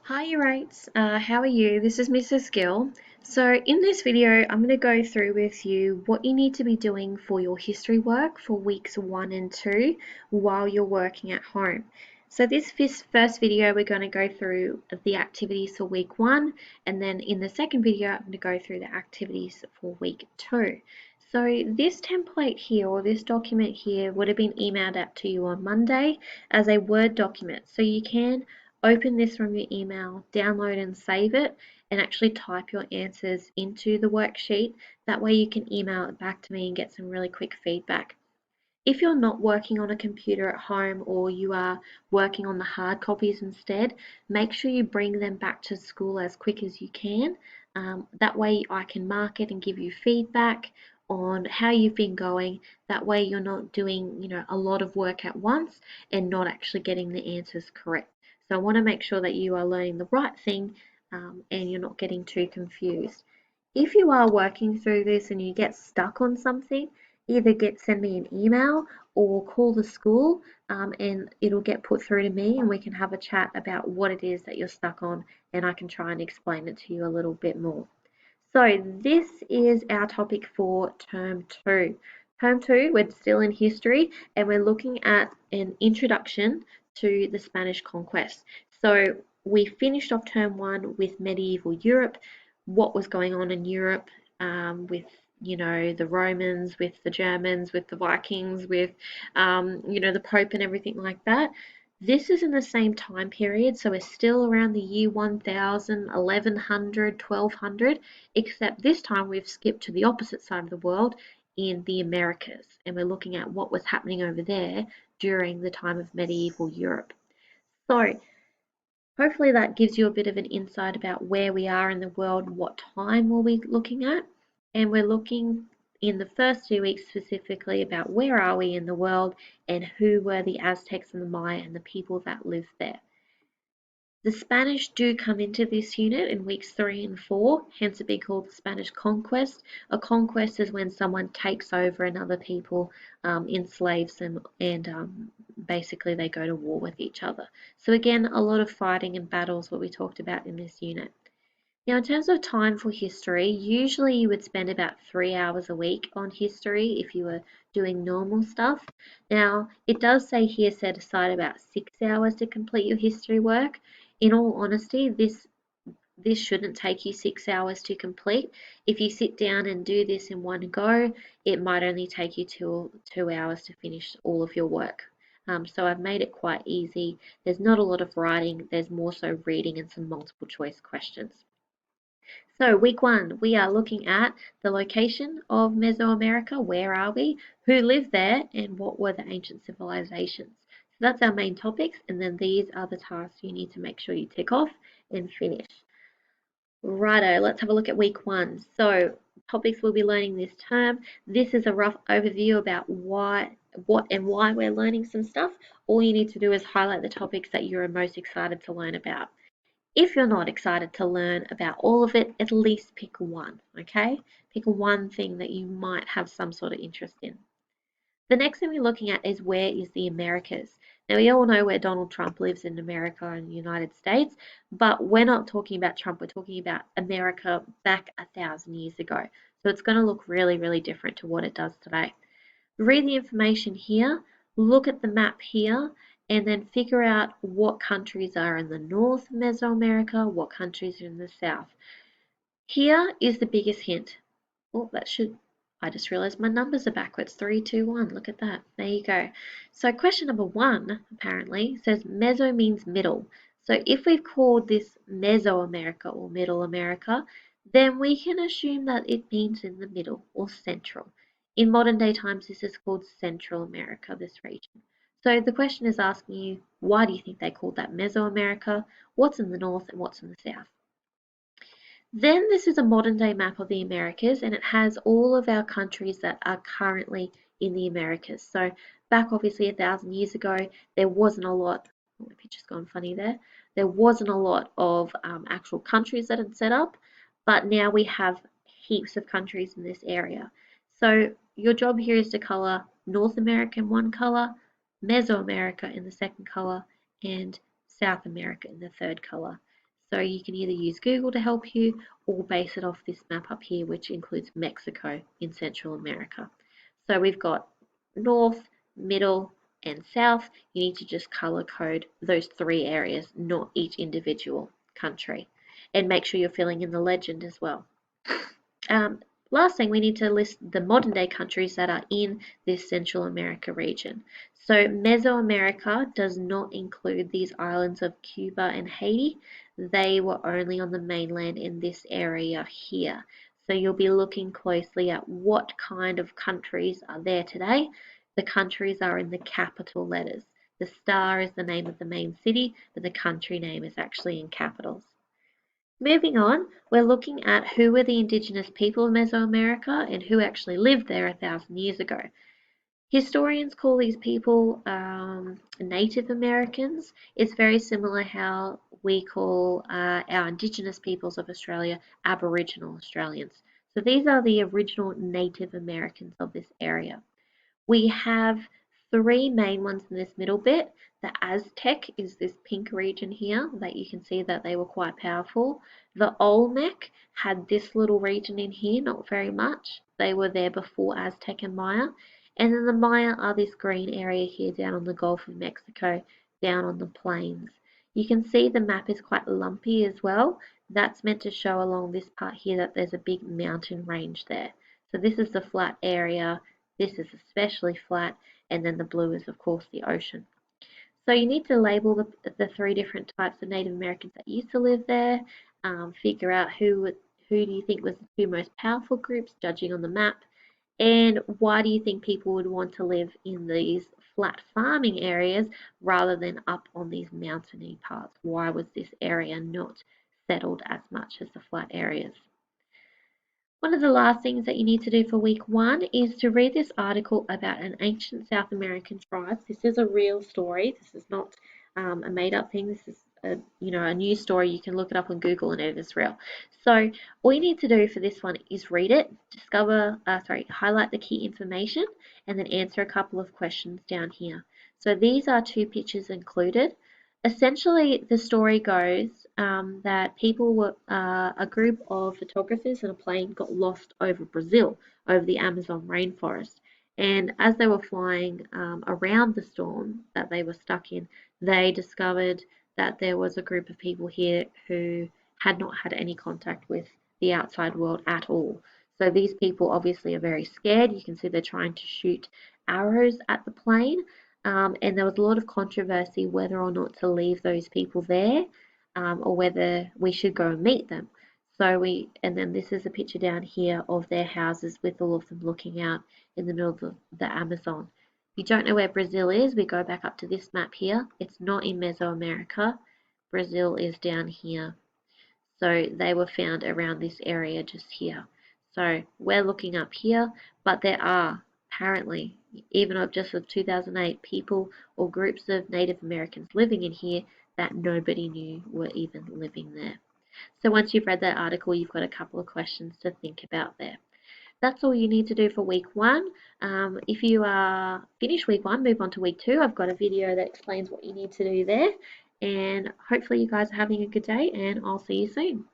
Hi, you rates. How are you? This is Mrs. Gill. So, in this video, I'm going to go through with you what you need to be doing for your history work for weeks 1 and 2 while you're working at home. So, this first video, we're going to go through the activities for week 1, and then in the second video, I'm going to go through the activities for week 2. So, this template here or this document here would have been emailed out to you on Monday as a Word document. So, you can open this from your email, download and save it, and actually type your answers into the worksheet. That way you can email it back to me and get some really quick feedback. If you're not working on a computer at home or you are working on the hard copies instead, make sure you bring them back to school as quick as you can. That way I can mark it and give you feedback on how you've been going. That way you're not doing, a lot of work at once and not actually getting the answers correct. So I want to make sure that you are learning the right thing and you're not getting too confused. If you are working through this and you get stuck on something, either send me an email or call the school and it'll get put through to me and we can have a chat about what it is that you're stuck on and I can try and explain it to you a little bit more. So this is our topic for term 2. Term 2, we're still in history and we're looking at an introduction to the Spanish conquest. So we finished off term 1 with medieval Europe, what was going on in Europe with the Romans, with the Germans, with the Vikings, with the Pope and everything like that. This is in the same time period, so we're still around the year 1000, 1100, 1200, except this time we've skipped to the opposite side of the world in the Americas, and we're looking at what was happening over there during the time of medieval Europe. So, hopefully that gives you a bit of an insight about where we are in the world, what time we'll be looking at, and we're looking in the first 2 weeks specifically about where are we in the world and who were the Aztecs and the Maya and the people that lived there. The Spanish do come into this unit in weeks 3 and 4, hence it being called the Spanish conquest. A conquest is when someone takes over another people, enslaves them, and basically they go to war with each other. So again, a lot of fighting and battles, what we talked about in this unit. Now, in terms of time for history, usually you would spend about 3 hours a week on history if you were doing normal stuff. Now, it does say here set aside about 6 hours to complete your history work. In all honesty, this shouldn't take you 6 hours to complete. If you sit down and do this in one go, it might only take you two hours to finish all of your work. So I've made it quite easy. There's not a lot of writing, there's more so reading and some multiple choice questions. So week 1, we are looking at the location of Mesoamerica. Where are we? Who lived there? And what were the ancient civilizations? So that's our main topics. And then these are the tasks you need to make sure you tick off and finish. Righto, let's have a look at week 1. So topics we'll be learning this term. This is a rough overview about what and why we're learning some stuff. All you need to do is highlight the topics that you're most excited to learn about. If you're not excited to learn about all of it, at least pick one, okay? Pick one thing that you might have some sort of interest in. The next thing we're looking at is where is the Americas. Now, we all know where Donald Trump lives in America and the United States, but we're not talking about Trump, we're talking about America back 1,000 years ago. So it's going to look really, really different to what it does today. Read the information here, look at the map here, and then figure out what countries are in the north of Mesoamerica, what countries are in the south. Here is the biggest hint. Oh, I just realized my numbers are backwards. 3, 2, 1. Look at that. There you go. So question number 1, apparently, says Meso means middle. So if we've called this Mesoamerica or Middle America, then we can assume that it means in the middle or central. In modern day times, this is called Central America, this region. So the question is asking you, why do you think they called that Mesoamerica? What's in the north and what's in the south? Then this is a modern day map of the Americas and it has all of our countries that are currently in the Americas. So back obviously 1,000 years ago, there wasn't a lot, oh, my picture's gone funny there. There wasn't a lot of actual countries that had set up, but now we have heaps of countries in this area. So your job here is to color North America in one color, Mesoamerica in the second color, and South America in the third color. So you can either use Google to help you or base it off this map up here, which includes Mexico in Central America. So we've got north, middle, and south. You need to just color code those 3 areas, not each individual country. And make sure you're filling in the legend as well. Um, Last thing, we need to list the modern day countries that are in this Central America region. So Mesoamerica does not include these islands of Cuba and Haiti. They were only on the mainland in this area here. So you'll be looking closely at what kind of countries are there today. The countries are in the capital letters. The star is the name of the main city, but the country name is actually in capitals. Moving on, we're looking at who were the indigenous people of Mesoamerica and who actually lived there 1,000 years ago. Historians call these people Native Americans. It's very similar how we call our indigenous peoples of Australia Aboriginal Australians. So these are the original Native Americans of this area. We have 3 main ones in this middle bit. The Aztec is this pink region here that you can see that they were quite powerful. The Olmec had this little region in here, not very much. They were there before Aztec and Maya. And then the Maya are this green area here down on the Gulf of Mexico, down on the plains. You can see the map is quite lumpy as well. That's meant to show along this part here that there's a big mountain range there. So this is the flat area. This is especially flat, and then the blue is of course the ocean. So you need to label the 3 different types of Native Americans that used to live there, figure out who do you think was the 2 most powerful groups, judging on the map, and why do you think people would want to live in these flat farming areas rather than up on these mountainy parts? Why was this area not settled as much as the flat areas? One of the last things that you need to do for week 1 is to read this article about an ancient South American tribe. This is a real story. This is not a made-up thing. This is a news story. You can look it up on Google and it is real. So all you need to do for this one is read it, highlight the key information, and then answer a couple of questions down here. So these are 2 pictures included. Essentially, the story goes that a group of photographers in a plane got lost over Brazil, over the Amazon rainforest. And as they were flying around the storm that they were stuck in, they discovered that there was a group of people here who had not had any contact with the outside world at all. So these people obviously are very scared. You can see they're trying to shoot arrows at the plane. And there was a lot of controversy whether or not to leave those people there or whether we should go and meet them. And then this is a picture down here of their houses with all of them looking out in the middle of the Amazon. If you don't know where Brazil is, we go back up to this map here. It's not in Mesoamerica. Brazil is down here. So they were found around this area just here. So we're looking up here, but there are apparently, even of just of 2008, people or groups of Native Americans living in here that nobody knew were even living there. So once you've read that article, you've got a couple of questions to think about there. That's all you need to do for week 1. If you are finished week 1, move on to week 2. I've got a video that explains what you need to do there. And hopefully you guys are having a good day, and I'll see you soon.